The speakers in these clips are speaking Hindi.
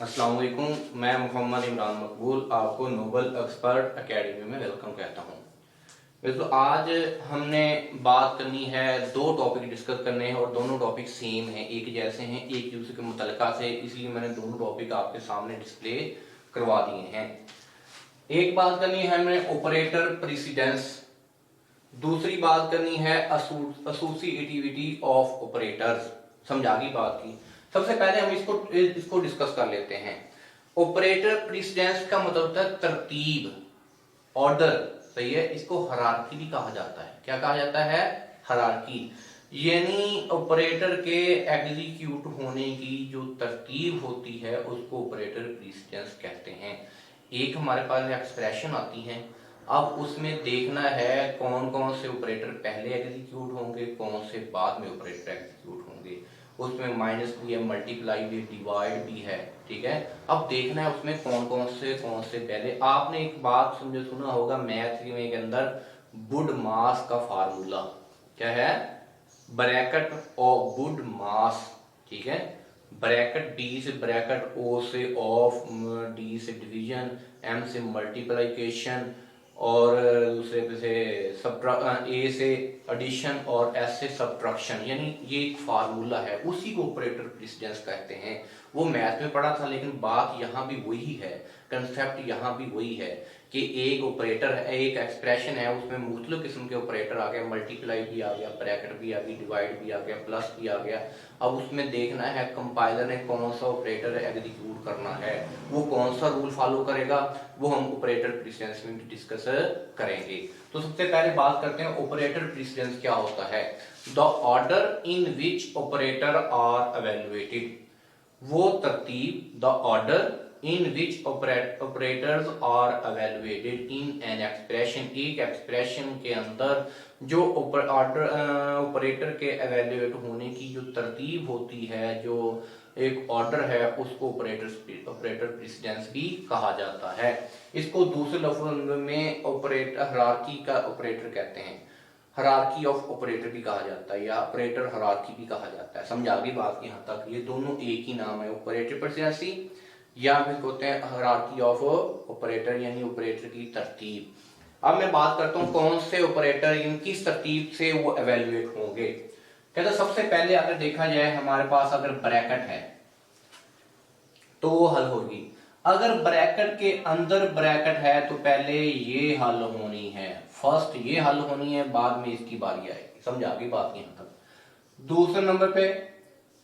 अस्सलाम वालेकुम। मैं मोहम्मद इमरान मकबूल आपको नोबल एक्सपर्ट एकेडमी में वेलकम कहता हूँ। दोस्तों आज हमने बात करनी है, दो टॉपिक डिस्कस करने हैं और दोनों टॉपिक सेम हैं, एक जैसे हैं, एक दूसरे के मुतलका से, इसलिए मैंने दोनों टॉपिक आपके सामने डिस्प्ले करवा दिए हैं। एक बात करनी है हमें ऑपरेटर प्रेसिडेंस, दूसरी बात करनी है एसोसिएटिविटी ऑफ ऑपरेटर्स। समझा गई बात की। सबसे पहले हम इसको डिस्कस कर लेते हैं। ऑपरेटर प्रेसिडेंस का मतलब होता है तरतीब, ऑर्डर, सही है। इसको हायरार्की भी कहा जाता है। क्या कहा जाता है? हायरार्की। यानी ऑपरेटर के एग्जीक्यूट होने की जो तरतीब होती है उसको ऑपरेटर प्रेसिडेंस कहते हैं। एक हमारे पास एक्सप्रेशन आती है, अब उसमें देखना है कौन कौन से ऑपरेटर पहले एग्जीक्यूट होंगे, कौन से बाद में ऑपरेटर एग्जीक्यूट होंगे। उसमें माइनस भी है, मल्टीप्लाई भी, डिवाइड भी है, ठीक है। अब देखना है उसमें कौन कौन से पहले। आपने एक बात सुना होगा मैथ में के अंदर, वुड मास का फार्मूला क्या है? ब्रैकेट ऑफ वुड मास, ठीक है। ब्रैकेट बी से ब्रैकेट, ओ से ऑफ, डी से डिवीजन, एम से मल्टीप्लिकेशन और दूसरे पे से ए से एडिशन और एस से सब्ट्रैक्शन। यानी ये एक फार्मूला है, उसी को ऑपरेटर प्रेसिडेंस कहते हैं। वो मैथ में पढ़ा था, लेकिन बात यहाँ भी वही है, कंसेप्ट यहाँ भी वही है कि एक ऑपरेटर है, एक एक्सप्रेशन है, उसमें मुख्तलिफ किस्म के ऑपरेटर आ गए, मल्टीप्लाई भी आ गया, ब्रैकेट भी आ गई, डिवाइड भी आ गया, प्लस भी आ गया। अब उसमें देखना है कंपाइलर ने कौन सा ऑपरेटर एग्जीक्यूट करना है, वो कौन सा रूल फॉलो करेगा, वो हम ऑपरेटर प्रेसिडेंस में डिस्कस करेंगे। तो सबसे पहले बात करते हैं ऑपरेटर प्रेसिडेंस क्या होता है। The order in which operator are evaluated, वो तरतीब, the order in which operators are evaluated in an expression, एक एक्सप्रेशन के अंदर जो ऑपरेटर के एवेल्युएट होने की जो तरतीब होती है, जो एक ऑर्डर है, उसको ऑपरेटर प्रेसिडेंस भी कहा जाता है। इसको दूसरे लफ्ज में ऑपरेटर हायरार्की का ऑपरेटर कहते हैं, हायरार्की ऑफ ऑपरेटर भी कहा जाता है, या ऑपरेटर हायरार्की भी कहा जाता है। समझ आ गई बात यहाँ तक? ये दोनों एक ही नाम है, ऑपरेटर प्रेसिडेंसी या फिर कहते हैं हायरार्की ऑफ ऑपरेटर, यानी ऑपरेटर की तरतीब। अब मैं बात करता हूँ कौन से ऑपरेटर इनकी तरतीब से वो एवेल्युएट होंगे। कहते सबसे पहले अगर देखा जाए हमारे पास अगर ब्रैकेट है तो वो हल होगी। अगर ब्रैकेट के अंदर ब्रैकेट है तो पहले ये हल होनी है, फर्स्ट ये हल होनी है, बाद में इसकी बारी आएगी। समझ आ गई बात यहां तक? दूसरे नंबर पे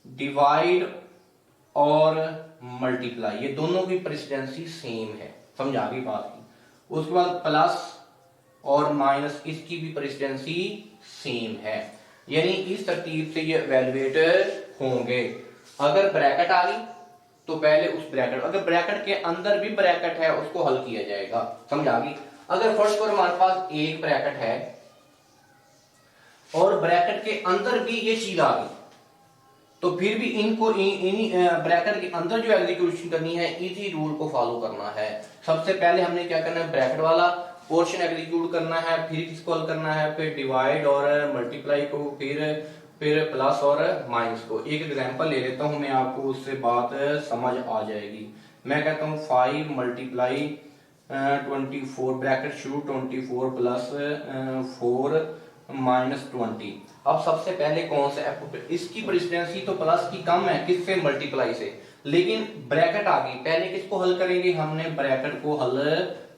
डिवाइड और मल्टीप्लाई, ये दोनों की प्रेसिडेंसी सेम है। समझ आ गई बात की? उसके बाद प्लस और माइनस, इसकी भी प्रेसिडेंसी सेम है, यानी इस तरतीब से ये इवैल्यूएट होंगे। अगर ब्रैकेट आ गई तो पहले उस ब्रैकेट, अगर ब्रैकेट के अंदर भी ब्रैकेट है उसको हल किया जाएगा। समझ आ गई? अगर फर्स्ट पर हमारे पास एक ब्रैकेट है और ब्रैकेट के अंदर भी ये चीज आ गई, तो फिर भी इनको ब्रैकेट के अंदर जो एग्जीक्यूशन करनी है, इसी रूल को फॉलो करना है। सबसे पहले हमने क्या करना है, ब्रैकेट वाला पोर्शन एग्जीक्यूट करना है, फिर किसको हल करना है, फिर डिवाइड और मल्टीप्लाई को, फिर प्लस और माइनस को। एक एग्जांपल ले लेता हूं मैं, आपको उससे बात समझ आ जाएगी। मैं कहता हूं 5 मल्टीप्लाई 24, ब्रैकेट शुरू 24 प्लस 4 माइनस 20। अब सबसे पहले कौन सा, इसकी प्रेसिडेंसी तो प्लस की कम है, किससे? मल्टीप्लाई से, लेकिन ब्रैकेट आ गई, पहले किसको हल करेंगे? हमने ब्रैकेट को हल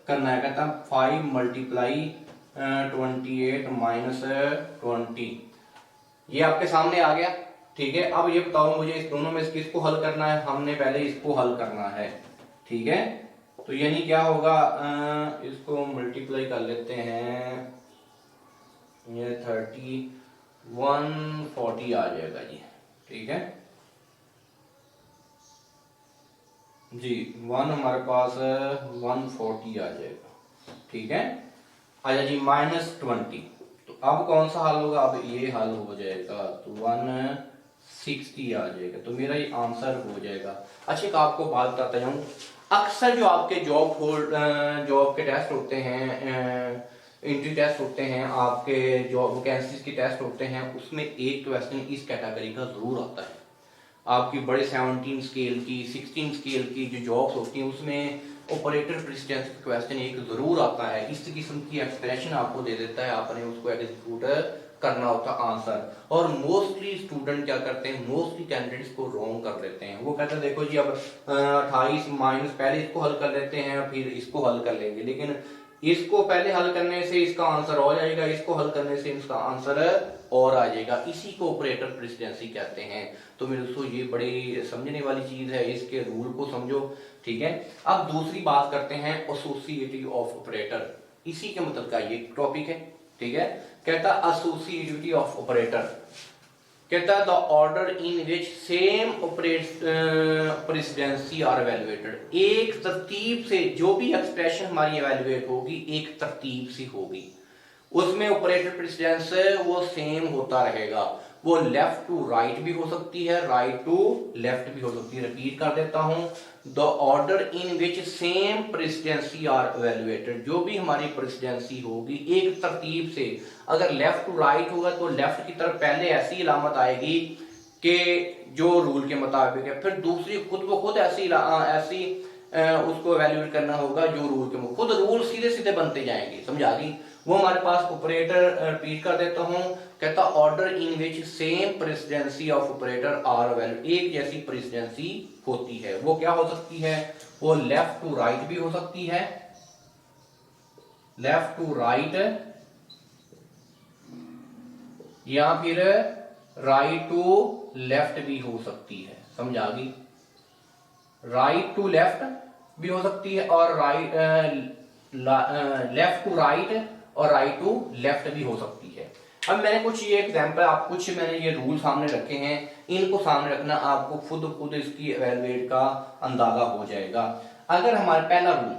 करना है। कहता 5 मल्टीप्लाई 28 माइनस 20, ये आपके सामने आ गया, ठीक है। अब ये बताओ मुझे इस दोनों में से किसको हल करना है? हमने पहले इसको हल करना है, ठीक है। तो यानी क्या होगा, इसको मल्टीप्लाई कर लेते हैं, ये 140 आ जाएगा जी, ठीक है जी। 1 हमारे पास 140 आ जाएगा, ठीक है। अच्छा जी, -20, तो अब कौन सा हल होगा? अब ये हल हो जाएगा, तो 160 आ जाएगा, तो मेरा ये आंसर हो जाएगा। अच्छा, एक आपको बात बताता जाऊं, अक्सर जो आपके जॉब के टेस्ट होते हैं, इंट्री टेस्ट होते हैं, आपके जॉब वैकेंसीज के टेस्ट होते हैं, उसमें एक क्वेश्चन इस कैटेगरी का जरूर आता है। आपकी बड़े 17 स्केल की 16 स्केल की जो जॉब्स होती हैं उसमें ऑपरेटर प्रेसिडेंस का क्वेश्चन एक जरूर आता है। इस किस्म की एक्सप्रेशन आपको दे देता है, आपने उसको एग्जीक्यूट करना होता आंसर। और मोस्टली स्टूडेंट क्या करते हैं, मोस्टली कैंडिडेट्स को रॉन्ग कर देते हैं। वो कहते हैं देखो जी अब 28 माइनस, पहले इसको हल कर लेते हैं फिर इसको हल कर लेंगे, लेकिन इसको पहले हल करने से इसका आंसर हो जाएगा, इसको हल करने से इसका आंसर और आ जाएगा। इसी को ऑपरेटर प्रेसिडेंसी कहते हैं। तो मेरे दोस्तों ये बड़ी समझने वाली चीज है, इसके रूल को समझो, ठीक है। अब दूसरी बात करते हैं एसोसिएटिविटी ऑफ ऑपरेटर, इसी के मतलब का ये टॉपिक है, ठीक है। कहता एसोसिएटिविटी ऑफ ऑपरेटर, कहता the order in which same precedency are evaluated, एक तरतीब से जो भी एक्सप्रेशन हमारी एवेल्युएट होगी एक तरतीब से होगी, उसमें ऑपरेटर प्रेसिडेंस वो सेम होता रहेगा। वो लेफ्ट टू राइट भी हो सकती है, राइट टू लेफ्ट भी हो सकती है। रिपीट कर देता हूं, the order in which same precedency are evaluated, जो भी हमारी प्रेसिडेंसी होगी एक तरतीब से, अगर लेफ्ट टू राइट होगा तो लेफ्ट की तरफ पहले ऐसी इलामत आएगी कि जो रूल के मुताबिक है, फिर दूसरी खुद ब खुद ऐसी उसको एवेल्युएट करना होगा जो रूल के, खुद रूल सीधे सीधे बनते जाएंगे, समझा दी। वो हमारे पास ऑपरेटर, रिपीट कर देता हूं, कहता order in which same precedency of operator are value, एक जैसी प्रेसिडेंसी होती है। वो क्या हो सकती है, वो लेफ्ट टू राइट भी हो सकती है, लेफ्ट टू राइट, या फिर राइट टू लेफ्ट भी हो सकती है, समझा गई। राइट टू लेफ्ट भी हो सकती है और लेफ्ट टू राइट और राइट टू लेफ्ट भी हो सकती है। अब मैंने कुछ ये एग्जांपल, आप कुछ मैंने ये रूल सामने रखे हैं, इनको सामने रखना, आपको खुद इसकी एवेल्युएट का अंदाजा हो जाएगा। अगर हमारे पहला रूल,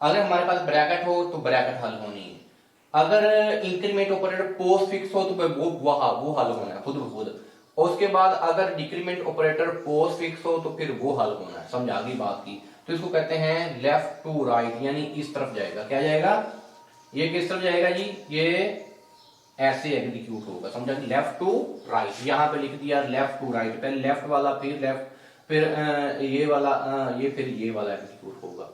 अगर हमारे पास ब्रैकेट हो तो ब्रैकेट हल होनी है, अगर इंक्रीमेंट ऑपरेटर पोस्ट फिक्स हो तो वो हल होना है खुद ब खुद, और उसके बाद अगर डिक्रीमेंट ऑपरेटर पोस्ट फिक्स हो तो फिर वो हल होना है, समझा गई बात की। तो इसको कहते हैं लेफ्ट टू राइट, यानी इस तरफ जाएगा, क्या जाएगा, ये किस तरफ जाएगा जी, ये ऐसे एग्जीक्यूट होगा, समझा, लेफ्ट टू राइट। यहां पे लिख दिया लेफ्ट टू राइट, पहले लेफ्ट वाला फिर लेफ्ट, फिर ये वाला, ये फिर ये वाला एग्जीक्यूट होगा।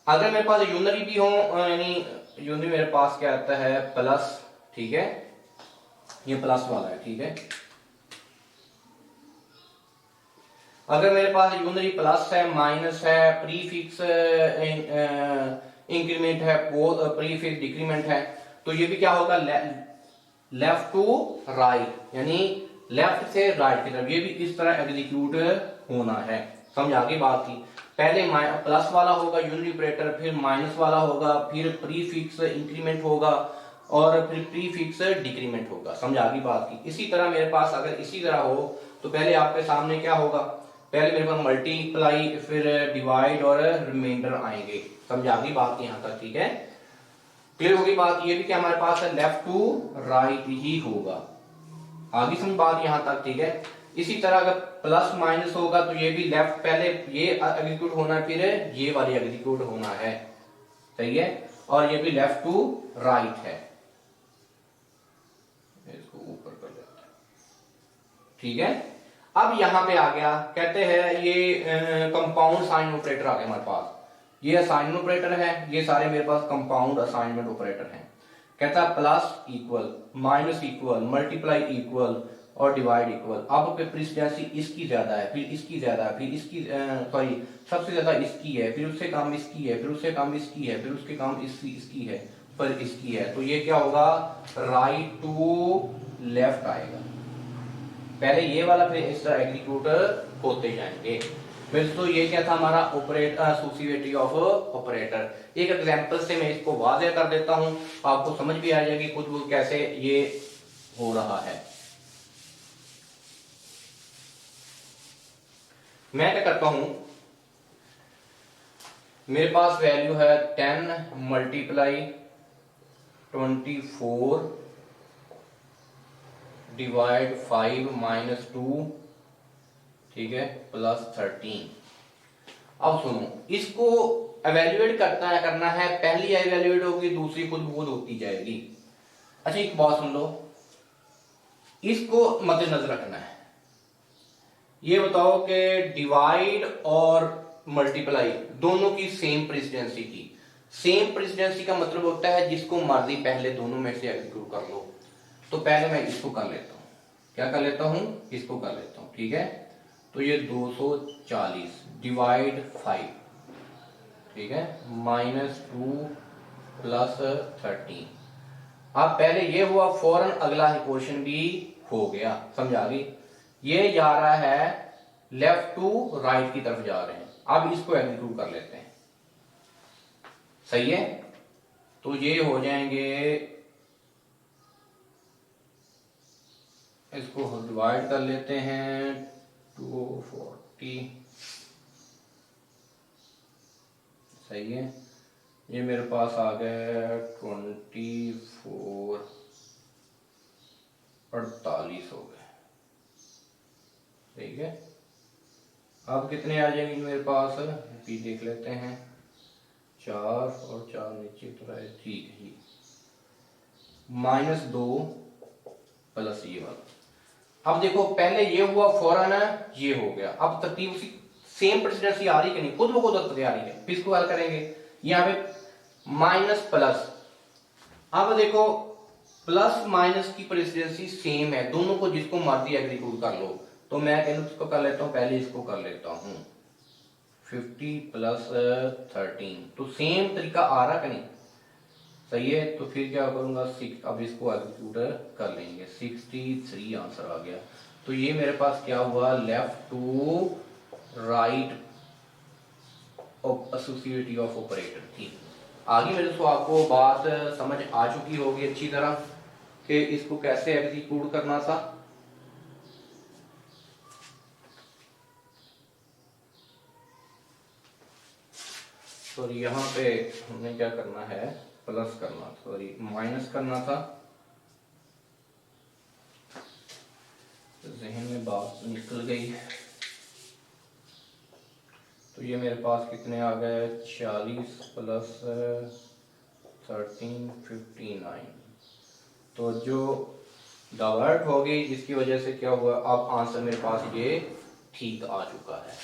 अगर मेरे पास यूनरी भी हो, यानी यूनरी मेरे पास क्या आता है प्लस, ठीक है, ये प्लस वाला है, ठीक है। अगर मेरे पास यूनरी प्लस है, माइनस है, प्रीफिक्स इंक्रीमेंट है, प्रीफिक्स डिक्रीमेंट है, तो ये भी क्या होगा, लेफ्ट टू राइट, यानी लेफ्ट से राइट की तरफ, ये भी इस तरह एग्जीक्यूट होना है, समझ आगे बात की। पहले प्लस वाला होगा यूनिट ऑपरेटर, फिर माइनस वाला होगा, फिर प्रीफिक्स इंक्रीमेंट होगा और फिर प्रीफिक्स डिक्रीमेंट होगा, समझ आगे बात की। इसी तरह मेरे पास अगर इसी तरह हो तो पहले आपके सामने क्या होगा, पहले मेरे पास मल्टीप्लाई, फिर डिवाइड और रिमाइंडर आएंगे, समझ आगे बात यहां तक, ठीक है, क्लियर होगी बात। ये भी क्या हमारे पास है, लेफ्ट टू राइट ही होगा, आगे समझ बात यहां तक, ठीक है। इसी तरह अगर प्लस माइनस होगा तो ये भी लेफ्ट, पहले ये एग्जीक्यूट होना है, फिर ये वाली एग्जीक्यूट होना है, सही है, और ये भी लेफ्ट टू राइट है, इसको ऊपर कर देते हैं, ठीक है। अब यहां पे आ गया, कहते हैं ये कंपाउंड साइन ऑपरेटर आ गया हमारे पास, ये असाइनमेंट ऑपरेटर है, ये सारे मेरे पास कंपाउंड असाइनमेंट ऑपरेटर हैं। कहता है plus equal, minus equal, multiply equal और डिवाइड इक्वल। अब प्रेसिडेंसी इसकी ज्यादा है, फिर इसकी ज्यादा है, फिर इसकी सॉरी सबसे ज्यादा इसकी है, फिर उससे कम इसकी है, फिर उससे कम इसकी है, फिर उसके कम इसकी है, फिर इसकी है, तो ये क्या होगा, राइट टू लेफ्ट आएगा, पहले ये वाला फिर इस तरह एग्जीक्यूट होते जाएंगे। दोस्तों ये क्या था हमारा एसोसिएटिविटी ऑफ ऑपरेटर। एक एग्जांपल से मैं इसको वाज़ेह कर देता हूं, आपको समझ भी आ जाएगी खुद वो कैसे ये हो रहा है। मैं क्या करता हूं, मेरे पास वैल्यू है 10 मल्टीप्लाई 24 डिवाइड 5 माइनस 2, ठीक है, प्लस 13। अब सुनो, इसको एवेल्युएट करना है, पहली एवेल्युएट होगी, दूसरी खुद खुद होती जाएगी। अच्छा एक बात सुन लो, इसको मद्देनजर रखना है, ये बताओ कि डिवाइड और मल्टीप्लाई दोनों की सेम प्रेसिडेंसी थी। सेम प्रेसिडेंसी का मतलब होता है जिसको मर्जी पहले दोनों में से एग्जीक्यूट कर लो। तो पहले मैं इसको कर लेता हूं, क्या कर लेता हूं, इसको कर लेता हूं, ठीक है। तो ये 240 डिवाइड 5, ठीक है, -2 प्लस 13। अब पहले ये हुआ, फौरन अगला क्वेश्चन भी हो गया, समझा गई। ये जा रहा है लेफ्ट टू राइट की तरफ जा रहे हैं, अब इसको एग्जीक्यूट कर लेते हैं, सही है। तो ये हो जाएंगे, इसको डिवाइड कर लेते हैं, 240, सही है। ये मेरे पास आ गया 24 48 हो गए, ठीक है। अब कितने आ जाएंगे मेरे पास, भी देख लेते हैं, 4 और 4 नीचे तो रहे, ठीक है जी, -2 प्लस ये वाला। अब देखो पहले ये हुआ, फौरन ये हो गया। अब तरतीब उसी सेम प्रेसिडेंसी आ रही कि नहीं, खुद ब खुद आ रही है। फिर इसको हल करेंगे, यहाँ पे माइनस प्लस। अब देखो प्लस माइनस की प्रेसिडेंसी सेम है, दोनों को जिसको मर्जी एग्जीक्यूट कर लो। तो मैं इसको कर लेता हूँ, पहले इसको कर लेता हूँ, 50 प्लस 13, तो सेम तरीका आ रहा कि नहीं, सही है। तो फिर क्या करूंगा, 6, अब इसको एग्जीक्यूट कर लेंगे, 63 आंसर आ गया। तो ये मेरे पास क्या हुआ, left to right associative of operator थी। आगे मेरे दोस्तों आपको बात समझ आ चुकी होगी अच्छी तरह कि इसको कैसे एग्जीक्यूट करना था। सॉरी, यहाँ पे हमने क्या करना है, प्लस करना, सॉरी माइनस करना था, जहन में बात निकल गई। तो ये मेरे पास कितने आ गए, 40 प्लस 13 59। तो जो डाइवर्ट हो गई, जिसकी वजह से क्या हुआ, अब आंसर मेरे पास ये ठीक आ चुका है।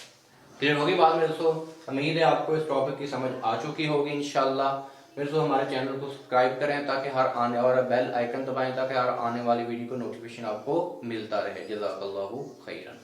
क्लियर होगी बात मेरे दोस्तों, उम्मीद है आपको इस टॉपिक की समझ आ चुकी होगी इंशाल्लाह। मेरे दोस्तों हमारे चैनल को सब्सक्राइब करें ताकि हर आने वाला बेल आइकन दबाएं ताकि हर आने वाली वीडियो को नोटिफिकेशन आपको मिलता रहे। जज़ाकल्लाहु खैरन।